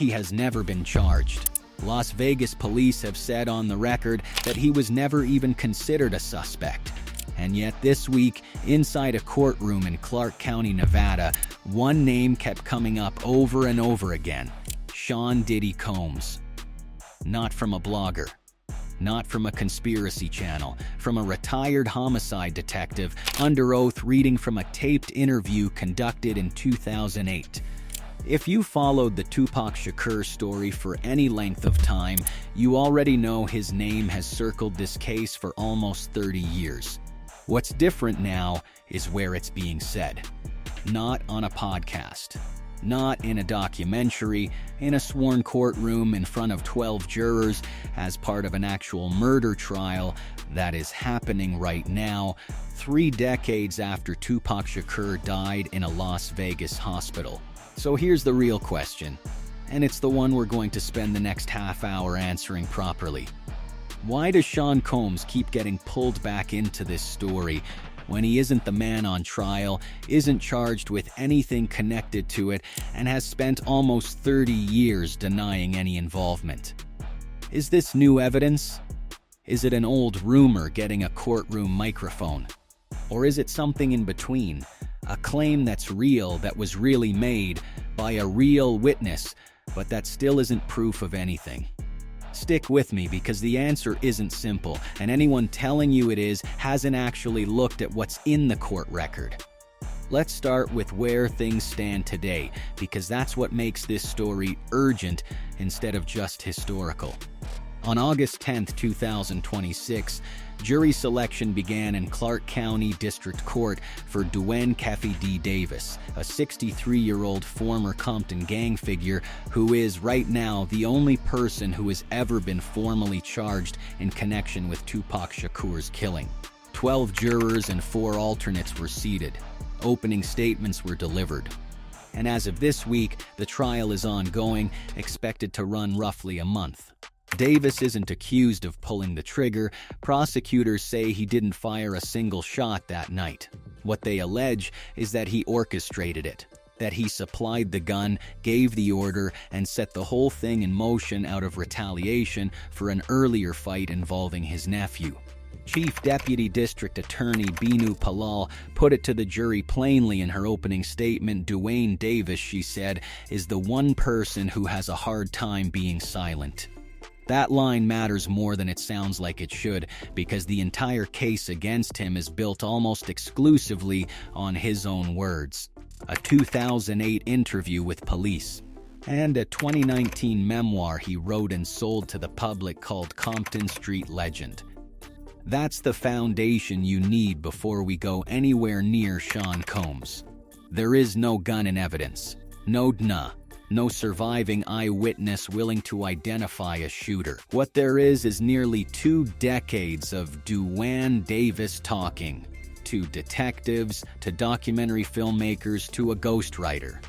He has never been charged. Las Vegas police have said on the record that he was never even considered a suspect. And yet this week, inside a courtroom in Clark County, Nevada, one name kept coming up over and over again: Sean "Diddy" Combs. Not from a blogger, not from a conspiracy channel, from a retired homicide detective under oath reading from a taped interview conducted in 2008. If you followed the Tupac Shakur story for any length of time, you already know his name has circled this case for almost 30 years. What's different now is where it's being said. Not on a podcast, not in a documentary, in a sworn courtroom in front of 12 jurors as part of an actual murder trial that is happening right now, 3 decades after Tupac Shakur died in a Las Vegas hospital. So here's the real question, and it's the one we're going to spend the next half hour answering properly. Why does Sean Combs keep getting pulled back into this story when he isn't the man on trial, isn't charged with anything connected to it, and has spent almost 30 years denying any involvement? Is this new evidence? Is it an old rumor getting a courtroom microphone? Or is it something in between? A claim that's real, that was really made by a real witness, but that still isn't proof of anything? Stick with me, because the answer isn't simple, and anyone telling you it is hasn't actually looked at what's in the court record. Let's start with where things stand today, because that's what makes this story urgent instead of just historical. On August 10, 2026, jury selection began in Clark County District Court for Keffe D. Davis, a 63-year-old former Compton gang figure who is, right now, the only person who has ever been formally charged in connection with Tupac Shakur's killing. 12 jurors and 4 alternates were seated. Opening statements were delivered. And as of this week, the trial is ongoing, expected to run roughly a month. Davis isn't accused of pulling the trigger. Prosecutors say he didn't fire a single shot that night. What they allege is that he orchestrated it, that he supplied the gun, gave the order, and set the whole thing in motion out of retaliation for an earlier fight involving his nephew. Chief Deputy District Attorney Binu Palal put it to the jury plainly in her opening statement. Duane Davis, she said, is the one person who has a hard time being silent. That line matters more than it sounds like it should, because the entire case against him is built almost exclusively on his own words. A 2008 interview with police, and a 2019 memoir he wrote and sold to the public called Compton Street Legend. That's the foundation you need before we go anywhere near Sean Combs. There is no gun in evidence, no DNA. No surviving eyewitness willing to identify a shooter. What there is nearly 2 decades of Duane Davis talking. To detectives, to documentary filmmakers, to a ghostwriter.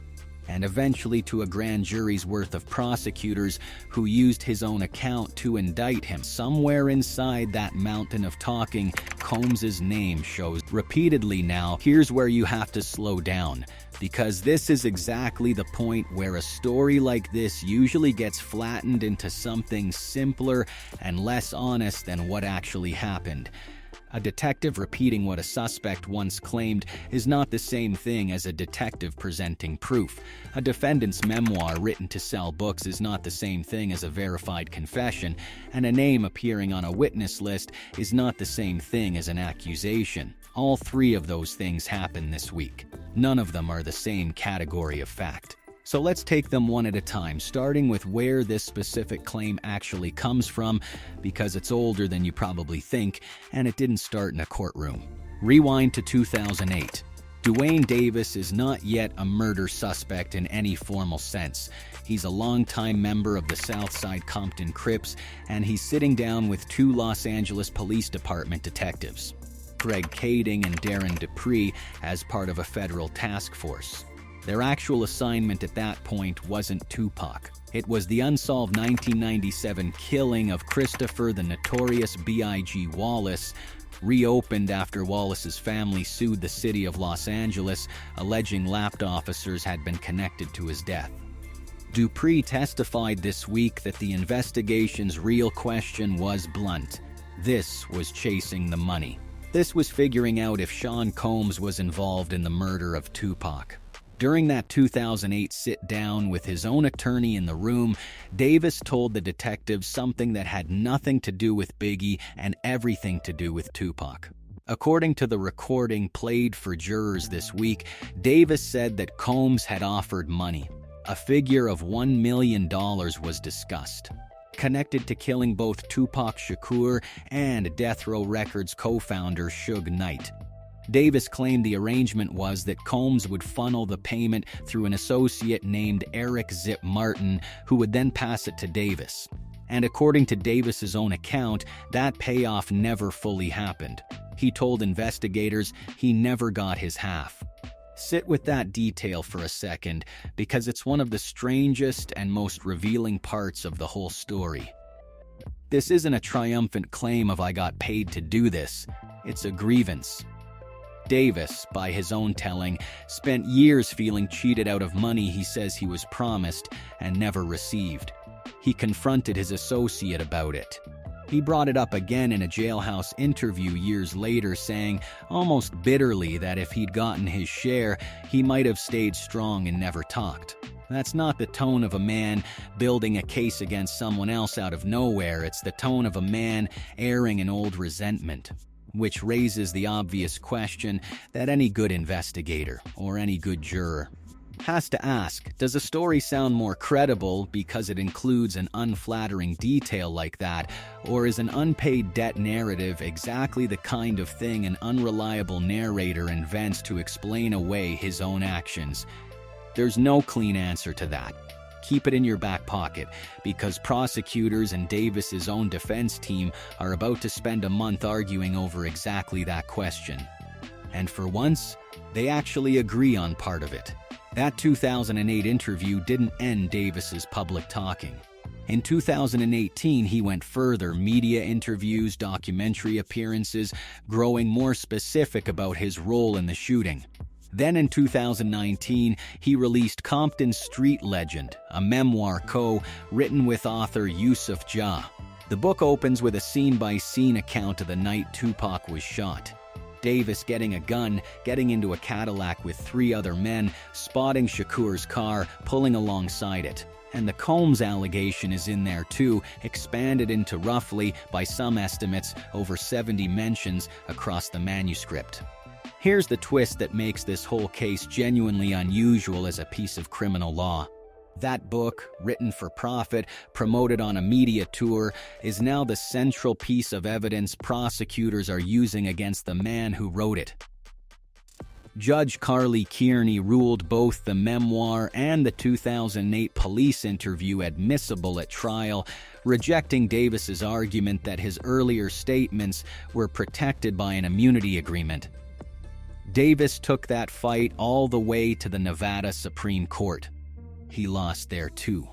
And eventually to a grand jury's worth of prosecutors who used his own account to indict him. Somewhere inside that mountain of talking, Combs' name shows repeatedly. Now, here's where you have to slow down, because this is exactly the point where a story like this usually gets flattened into something simpler and less honest than what actually happened. A detective repeating what a suspect once claimed is not the same thing as a detective presenting proof. A defendant's memoir written to sell books is not the same thing as a verified confession, and a name appearing on a witness list is not the same thing as an accusation. All 3 of those things happen this week. None of them are the same category of fact. So let's take them one at a time, starting with where this specific claim actually comes from, because it's older than you probably think, and it didn't start in a courtroom. Rewind to 2008. Duane Davis is not yet a murder suspect in any formal sense. He's a longtime member of the Southside Compton Crips, and he's sitting down with 2 Los Angeles Police Department detectives, Greg Kading and Darren Dupree, as part of a federal task force. Their actual assignment at that point wasn't Tupac. It was the unsolved 1997 killing of Christopher the Notorious B.I.G. Wallace, reopened after Wallace's family sued the city of Los Angeles, alleging lapd officers had been connected to his death. Dupree testified this week that the investigation's real question was blunt. This was chasing the money. This was figuring out if Sean Combs was involved in the murder of Tupac. During that 2008 sit-down with his own attorney in the room, Davis told the detectives something that had nothing to do with Biggie and everything to do with Tupac. According to the recording played for jurors this week, Davis said that Combs had offered money. A figure of $1 million was discussed, connected to killing both Tupac Shakur and Death Row Records co-founder Suge Knight. Davis claimed the arrangement was that Combs would funnel the payment through an associate named Eric Zip Martin, who would then pass it to Davis. And according to Davis's own account, that payoff never fully happened. He told investigators he never got his half. Sit with that detail for a second, because it's one of the strangest and most revealing parts of the whole story. This isn't a triumphant claim of "I got paid to do this." It's a grievance. Davis, by his own telling, spent years feeling cheated out of money he says he was promised and never received. He confronted his associate about it. He brought it up again in a jailhouse interview years later, saying, almost bitterly, that if he'd gotten his share, he might have stayed strong and never talked. That's not the tone of a man building a case against someone else out of nowhere. It's the tone of a man airing an old resentment, which raises the obvious question that any good investigator or any good juror has to ask. Does a story sound more credible because it includes an unflattering detail like that, or is an unpaid debt narrative exactly the kind of thing an unreliable narrator invents to explain away his own actions? There's no clean answer to that. Keep it in your back pocket, because prosecutors and Davis's own defense team are about to spend a month arguing over exactly that question. And for once, they actually agree on part of it. That 2008 interview didn't end Davis's public talking. In 2018, he went further: media interviews, documentary appearances, growing more specific about his role in the shooting. Then in 2019, he released Compton Street Legend, a memoir co-written with author Yusuf Jah. The book opens with a scene-by-scene account of the night Tupac was shot. Davis getting a gun, getting into a Cadillac with 3 other men, spotting Shakur's car, pulling alongside it. And the Combs allegation is in there too, expanded into roughly, by some estimates, over 70 mentions across the manuscript. Here's the twist that makes this whole case genuinely unusual as a piece of criminal law. That book, written for profit, promoted on a media tour, is now the central piece of evidence prosecutors are using against the man who wrote it. Judge Carly Kearney ruled both the memoir and the 2008 police interview admissible at trial, rejecting Davis's argument that his earlier statements were protected by an immunity agreement. Davis took that fight all the way to the Nevada Supreme Court. He lost there too.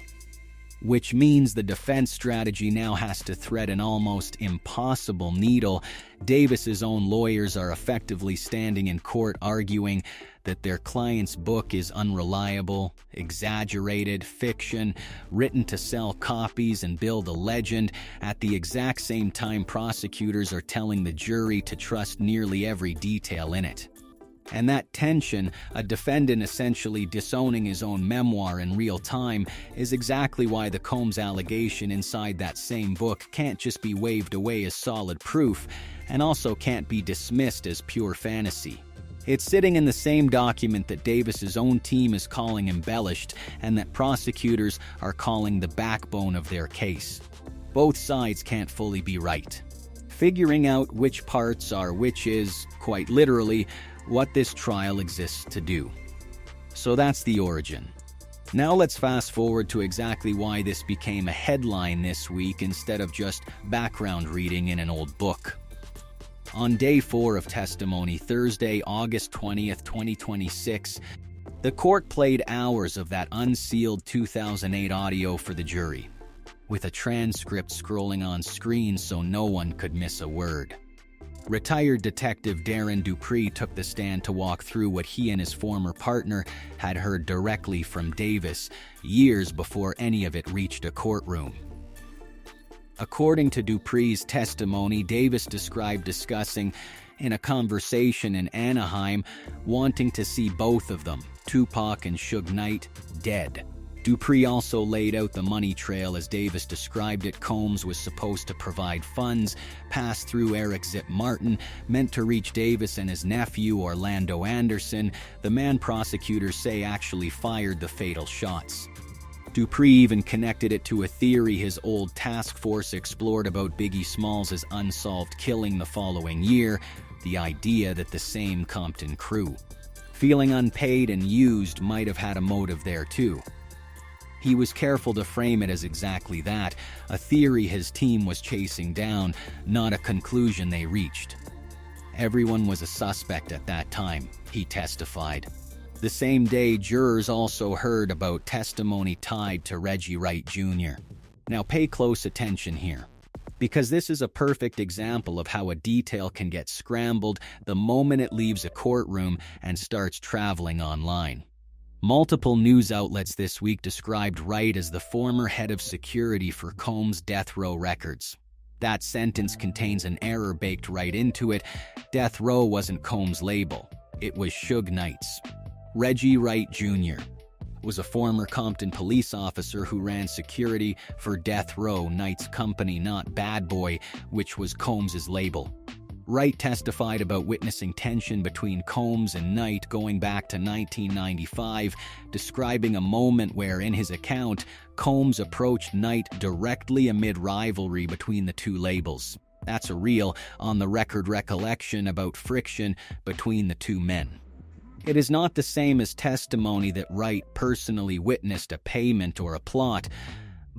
Which means the defense strategy now has to thread an almost impossible needle. Davis's own lawyers are effectively standing in court arguing that their client's book is unreliable, exaggerated, fiction, written to sell copies and build a legend, at the exact same time prosecutors are telling the jury to trust nearly every detail in it. And that tension, a defendant essentially disowning his own memoir in real time, is exactly why the Combs allegation inside that same book can't just be waved away as solid proof, and also can't be dismissed as pure fantasy. It's sitting in the same document that Davis's own team is calling embellished, and that prosecutors are calling the backbone of their case. Both sides can't fully be right. Figuring out which parts are which is, quite literally, what this trial exists to do. So that's the origin. Now let's fast forward to exactly why this became a headline this week instead of just background reading in an old book. On day 4 of testimony, Thursday, August 20th, 2026, the court played hours of that unsealed 2008 audio for the jury, with a transcript scrolling on screen so no one could miss a word. Retired Detective Darren Dupree took the stand to walk through what he and his former partner had heard directly from Davis years before any of it reached a courtroom. According to Dupree's testimony, Davis described discussing in a conversation in Anaheim wanting to see both of them, Tupac and Suge Knight, dead. Dupree also laid out the money trail as Davis described it. Combs was supposed to provide funds passed through Eric Zip Martin, meant to reach Davis and his nephew Orlando Anderson, the man prosecutors say actually fired the fatal shots. Dupree even connected it to a theory his old task force explored about Biggie Smalls' unsolved killing the following year, the idea that the same Compton crew, feeling unpaid and used, might have had a motive there too. He was careful to frame it as exactly that, a theory his team was chasing down, not a conclusion they reached. Everyone was a suspect at that time, he testified. The same day, jurors also heard about testimony tied to Reggie Wright Jr. Now pay close attention here, because this is a perfect example of how a detail can get scrambled the moment it leaves a courtroom and starts traveling online. Multiple news outlets this week described Wright as the former head of security for Combs' Death Row Records. That sentence contains an error baked right into it. Death Row wasn't Combs' label. It was Suge Knight's. Reggie Wright Jr. was a former Compton police officer who ran security for Death Row, Knight's company, not Bad Boy, which was Combs' label. Wright testified about witnessing tension between Combs and Knight going back to 1995, describing a moment where, in his account, Combs approached Knight directly amid rivalry between the two labels. That's a real, on-the-record recollection about friction between the two men. It is not the same as testimony that Wright personally witnessed a payment or a plot,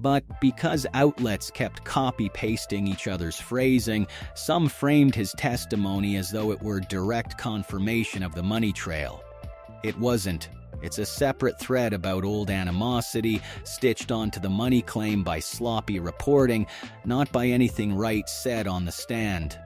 but because outlets kept copy-pasting each other's phrasing, some framed his testimony as though it were direct confirmation of the money trail. It wasn't. It's a separate thread about old animosity stitched onto the money claim by sloppy reporting, not by anything Wright said on the stand.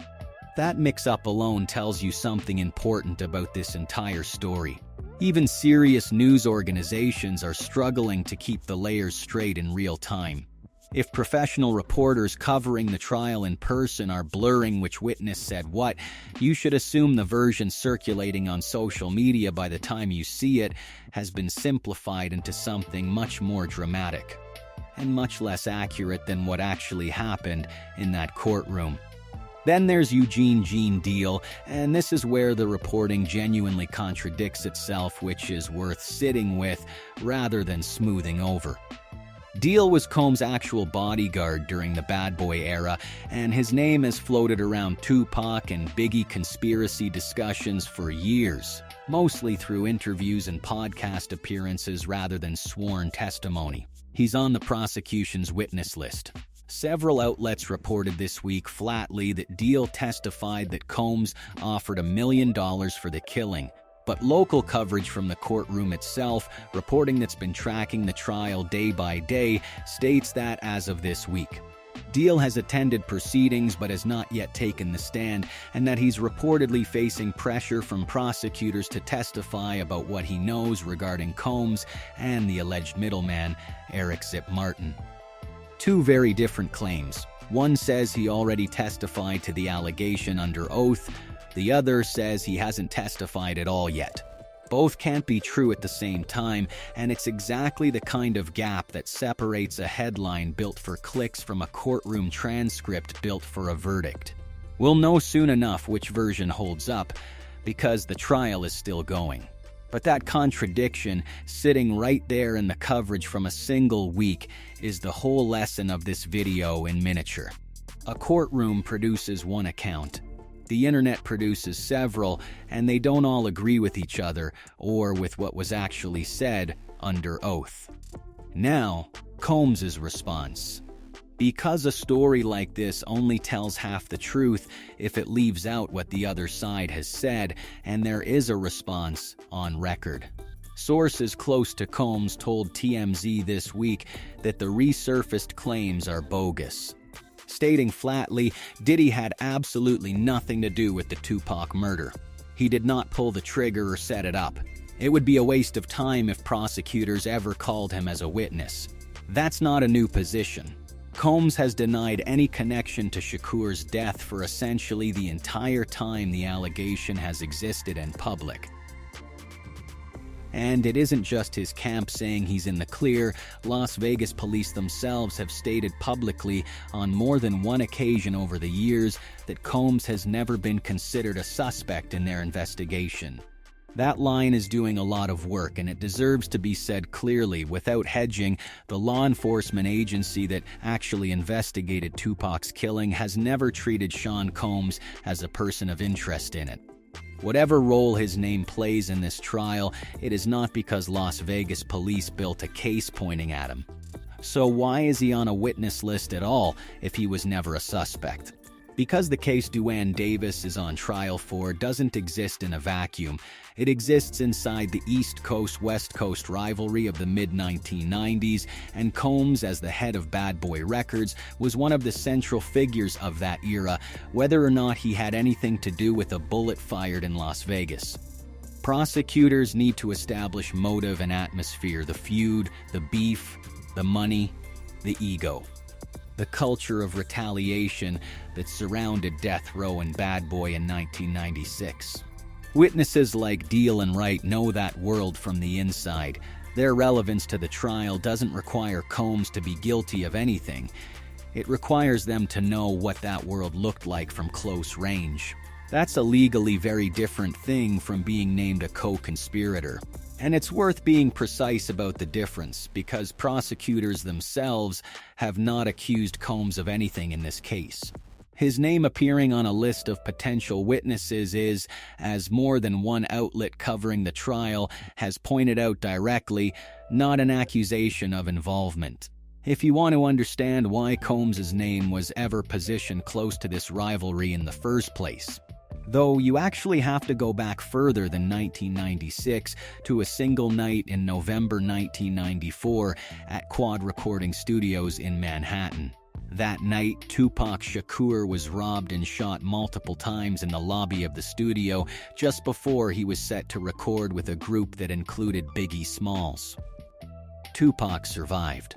That mix-up alone tells you something important about this entire story. Even serious news organizations are struggling to keep the layers straight in real time. If professional reporters covering the trial in person are blurring which witness said what, you should assume the version circulating on social media by the time you see it has been simplified into something much more dramatic and much less accurate than what actually happened in that courtroom. Then there's Eugene Gene Deal, and this is where the reporting genuinely contradicts itself, which is worth sitting with rather than smoothing over. Deal was Combs' actual bodyguard during the Bad Boy era, and his name has floated around Tupac and Biggie conspiracy discussions for years, mostly through interviews and podcast appearances rather than sworn testimony. He's on the prosecution's witness list. Several outlets reported this week flatly that Deal testified that Combs offered $1 million for the killing, but local coverage from the courtroom itself, reporting that's been tracking the trial day by day, states that as of this week, Deal has attended proceedings but has not yet taken the stand, and that he's reportedly facing pressure from prosecutors to testify about what he knows regarding Combs and the alleged middleman, Eric Zip Martin. Two very different claims. One says he already testified to the allegation under oath. The other says he hasn't testified at all yet. Both can't be true at the same time, and it's exactly the kind of gap that separates a headline built for clicks from a courtroom transcript built for a verdict. We'll know soon enough which version holds up, because the trial is still going. But that contradiction, sitting right there in the coverage from a single week, is the whole lesson of this video in miniature. A courtroom produces one account. The internet produces several, and they don't all agree with each other or with what was actually said under oath. Now, Combs' response. Because a story like this only tells half the truth if it leaves out what the other side has said, and there is a response on record. Sources close to Combs told TMZ this week that the resurfaced claims are bogus. stating flatly Diddy had absolutely nothing to do with the Tupac murder. He did not pull the trigger or set it up. It would be a waste of time if prosecutors ever called him as a witness. That's not a new position. Combs has denied any connection to Shakur's death for essentially the entire time the allegation has existed in public. And it isn't just his camp saying he's in the clear. Las Vegas police themselves have stated publicly on more than one occasion over the years that Combs has never been considered a suspect in their investigation. That line is doing a lot of work, and it deserves to be said clearly, without hedging. The law enforcement agency that actually investigated Tupac's killing has never treated Sean Combs as a person of interest in it. Whatever role his name plays in this trial, it is not because Las Vegas police built a case pointing at him. So why is he on a witness list at all if he was never a suspect? Because the case Duane Davis is on trial for doesn't exist in a vacuum. It exists inside the East Coast-West Coast rivalry of the mid-1990s, and Combs, as the head of Bad Boy Records, was one of the central figures of that era, whether or not he had anything to do with a bullet fired in Las Vegas. Prosecutors need to establish motive and atmosphere, the feud, the beef, the money, the ego. The culture of retaliation that surrounded Death Row and Bad Boy in 1996. Witnesses like Deal and Wright know that world from the inside. Their relevance to the trial doesn't require Combs to be guilty of anything. It requires them to know what that world looked like from close range. That's a legally very different thing from being named a co-conspirator. And it's worth being precise about the difference, because prosecutors themselves have not accused Combs of anything in this case. His name appearing on a list of potential witnesses is, as more than one outlet covering the trial has pointed out directly, not an accusation of involvement. If you want to understand why Combs' name was ever positioned close to this rivalry in the first place, though you actually have to go back further than 1996 to a single night in November 1994 at Quad Recording Studios in Manhattan. That night, Tupac Shakur was robbed and shot multiple times in the lobby of the studio just before he was set to record with a group that included Biggie Smalls. Tupac survived.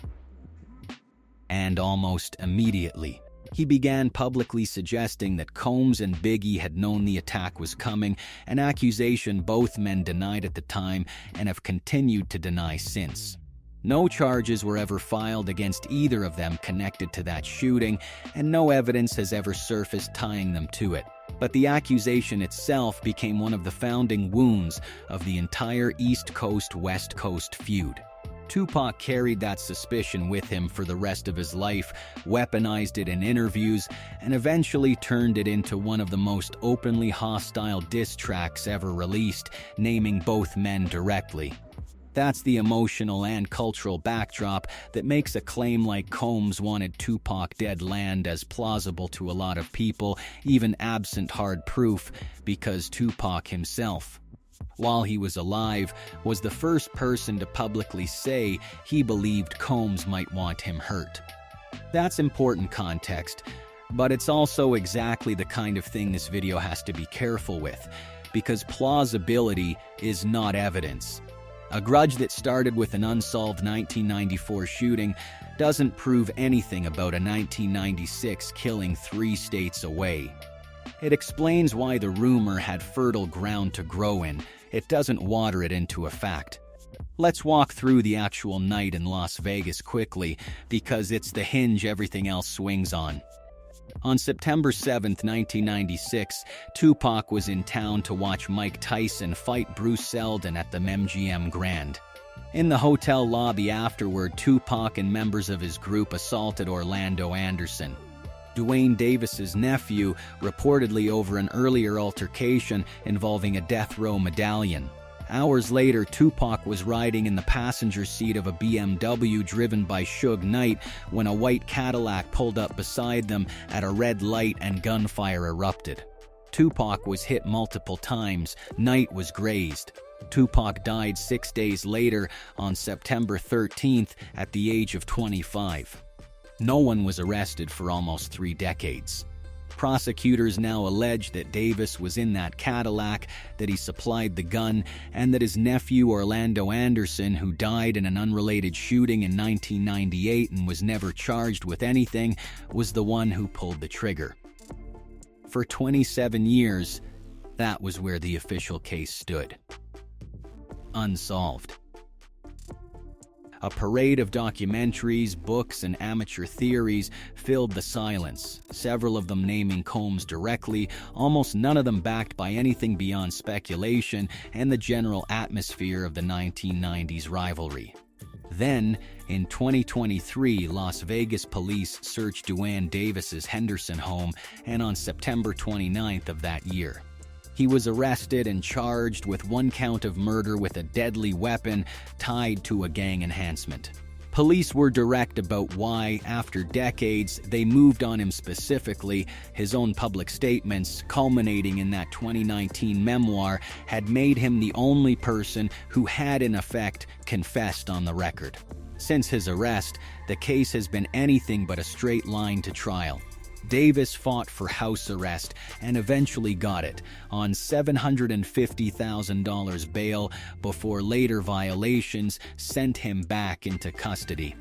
And almost immediately, he began publicly suggesting that Combs and Biggie had known the attack was coming, an accusation both men denied at the time and have continued to deny since. No charges were ever filed against either of them connected to that shooting, and no evidence has ever surfaced tying them to it. But the accusation itself became one of the founding wounds of the entire East Coast-West Coast feud. Tupac carried that suspicion with him for the rest of his life, weaponized it in interviews, and eventually turned it into one of the most openly hostile diss tracks ever released, naming both men directly. That's the emotional and cultural backdrop that makes a claim like Combs wanted Tupac dead land as plausible to a lot of people, even absent hard proof, because Tupac himself, while he was alive, was the first person to publicly say he believed Combs might want him hurt. That's important context, but it's also exactly the kind of thing this video has to be careful with, because plausibility is not evidence. A grudge that started with an unsolved 1994 shooting doesn't prove anything about a 1996 killing 3 states away. It explains why the rumor had fertile ground to grow in. It doesn't water it into a fact. Let's walk through the actual night in Las Vegas quickly, because it's the hinge everything else swings on. On September 7, 1996, Tupac was in town to watch Mike Tyson fight Bruce Seldon at the MGM Grand. In the hotel lobby afterward, Tupac and members of his group assaulted Orlando Anderson, Duane Davis's nephew, reportedly over an earlier altercation involving a death row medallion. Hours later, Tupac was riding in the passenger seat of a BMW driven by Suge Knight when a white Cadillac pulled up beside them at a red light and gunfire erupted. Tupac was hit multiple times. Knight was grazed. Tupac died 6 days later on September 13th at the age of 25. No one was arrested for almost 3 decades. Prosecutors now allege that Davis was in that Cadillac, that he supplied the gun, and that his nephew Orlando Anderson, who died in an unrelated shooting in 1998 and was never charged with anything, was the one who pulled the trigger. For 27 years, that was where the official case stood. Unsolved. A parade of documentaries, books, and amateur theories filled the silence, several of them naming Combs directly, almost none of them backed by anything beyond speculation and the general atmosphere of the 1990s rivalry. Then, in 2023, Las Vegas police searched Duane Davis's Henderson home, and on September 29th of that year, he was arrested and charged with 1 count of murder with a deadly weapon tied to a gang enhancement. Police were direct about why, after decades, they moved on him specifically. His own public statements, culminating in that 2019 memoir, had made him the only person who had, in effect, confessed on the record. Since his arrest, the case has been anything but a straight line to trial. Davis fought for house arrest and eventually got it on $750,000 bail before later violations sent him back into custody.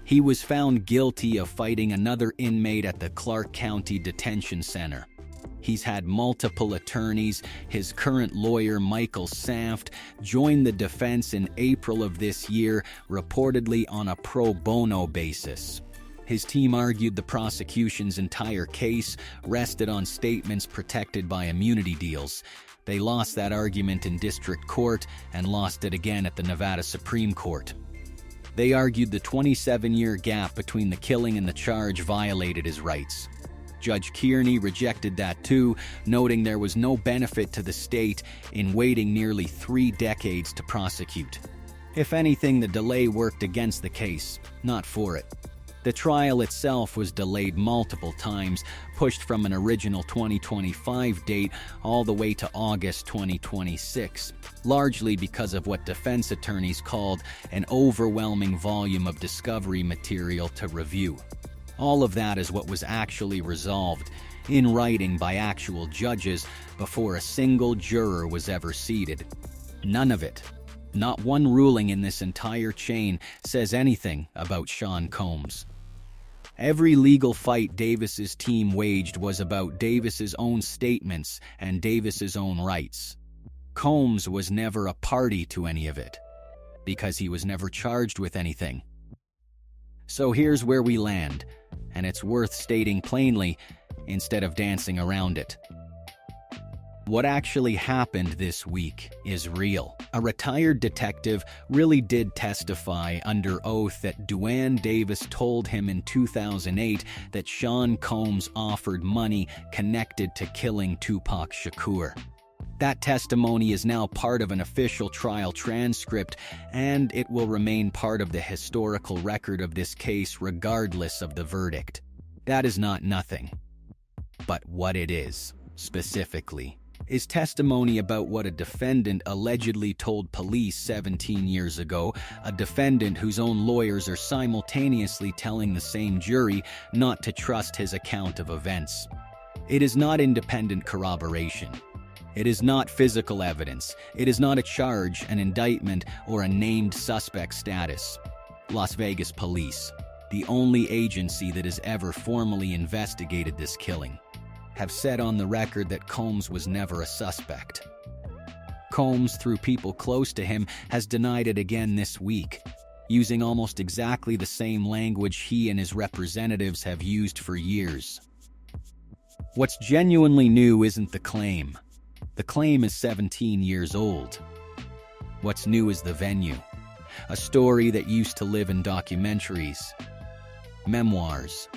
He was found guilty of fighting another inmate at the Clark County Detention Center. He's had multiple attorneys. His current lawyer, Michael Sanft, joined the defense in April of this year, reportedly on a pro bono basis. His team argued the prosecution's entire case rested on statements protected by immunity deals. They lost that argument in district court and lost it again at the Nevada Supreme Court. They argued the 27-year gap between the killing and the charge violated his rights. Judge Kearney rejected that too, noting there was no benefit to the state in waiting nearly 3 decades to prosecute. If anything, the delay worked against the case, not for it. The trial itself was delayed multiple times, pushed from an original 2025 date all the way to August 2026, largely because of what defense attorneys called an overwhelming volume of discovery material to review. All of that is what was actually resolved in writing by actual judges before a single juror was ever seated. None of it, not one ruling in this entire chain, says anything about Sean Combs. Every legal fight Davis's team waged was about Davis's own statements and Davis's own rights. Combs was never a party to any of it, because he was never charged with anything. So here's where we land, and it's worth stating plainly instead of dancing around it. What actually happened this week is real. A retired detective really did testify under oath that Duane Davis told him in 2008 that Sean Combs offered money connected to killing Tupac Shakur. That testimony is now part of an official trial transcript, and it will remain part of the historical record of this case regardless of the verdict. That is not nothing. But what it is, specifically, is testimony about what a defendant allegedly told police 17 years ago, a defendant whose own lawyers are simultaneously telling the same jury not to trust his account of events. It is not independent corroboration. It is not physical evidence. It is not a charge, an indictment, or a named suspect status. Las Vegas police, the only agency that has ever formally investigated this killing, have said on the record that Combs was never a suspect. Combs, through people close to him, has denied it again this week, using almost exactly the same language he and his representatives have used for years. What's genuinely new isn't the claim. The claim is 17 years old. What's new is the venue, a story that used to live in documentaries, memoirs,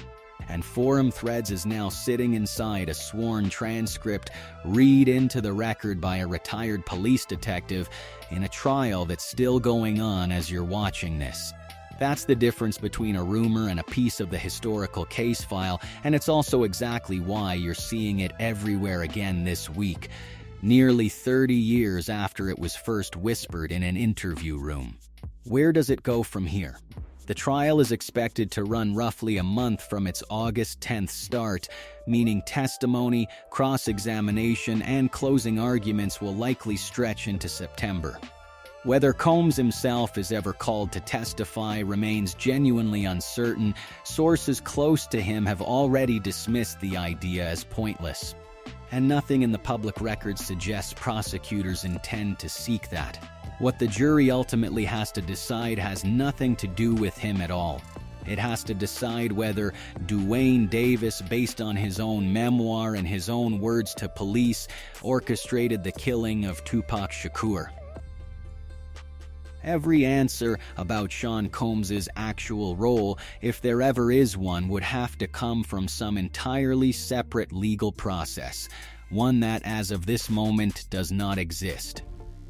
and forum threads is now sitting inside a sworn transcript read into the record by a retired police detective in a trial that's still going on as you're watching this. That's the difference between a rumor and a piece of the historical case file, and it's also exactly why you're seeing it everywhere again this week, nearly 30 years after it was first whispered in an interview room. Where does it go from here? The trial is expected to run roughly a month from its August 10th start, meaning testimony, cross-examination, and closing arguments will likely stretch into September. Whether Combs himself is ever called to testify remains genuinely uncertain. Sources close to him have already dismissed the idea as pointless, and nothing in the public record suggests prosecutors intend to seek that. What the jury ultimately has to decide has nothing to do with him at all. It has to decide whether Duane Davis, based on his own memoir and his own words to police, orchestrated the killing of Tupac Shakur. Every answer about Sean Combs's actual role, if there ever is one, would have to come from some entirely separate legal process, one that, as of this moment, does not exist.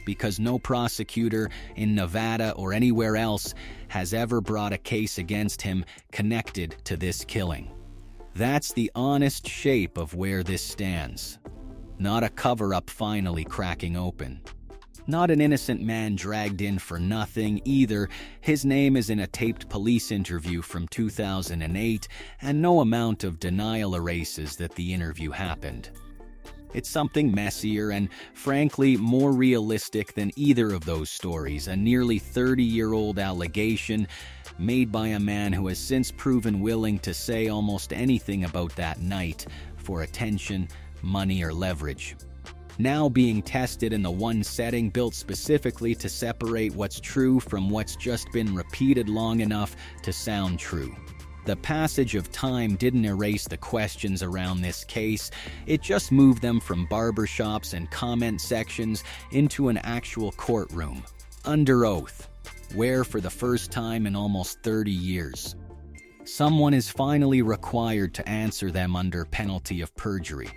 Because no prosecutor in Nevada or anywhere else has ever brought a case against him connected to this killing. That's the honest shape of where this stands. Not a cover-up finally cracking open. Not an innocent man dragged in for nothing either. His name is in a taped police interview from 2008, and no amount of denial erases that the interview happened. It's something messier and, frankly, more realistic than either of those stories, a nearly 30-year-old allegation made by a man who has since proven willing to say almost anything about that night for attention, money, or leverage. Now being tested in the one setting built specifically to separate what's true from what's just been repeated long enough to sound true. The passage of time didn't erase the questions around this case, it just moved them from barbershops and comment sections into an actual courtroom, under oath, where for the first time in almost 30 years, someone is finally required to answer them under penalty of perjury.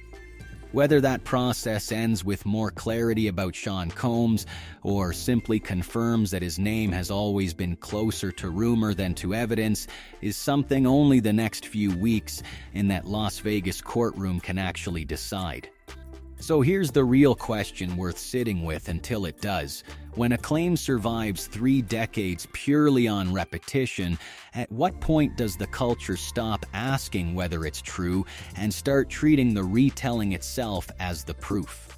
Whether that process ends with more clarity about Sean Combs or simply confirms that his name has always been closer to rumor than to evidence is something only the next few weeks in that Las Vegas courtroom can actually decide. So here's the real question worth sitting with until it does. When a claim survives 3 decades purely on repetition, at what point does the culture stop asking whether it's true and start treating the retelling itself as the proof?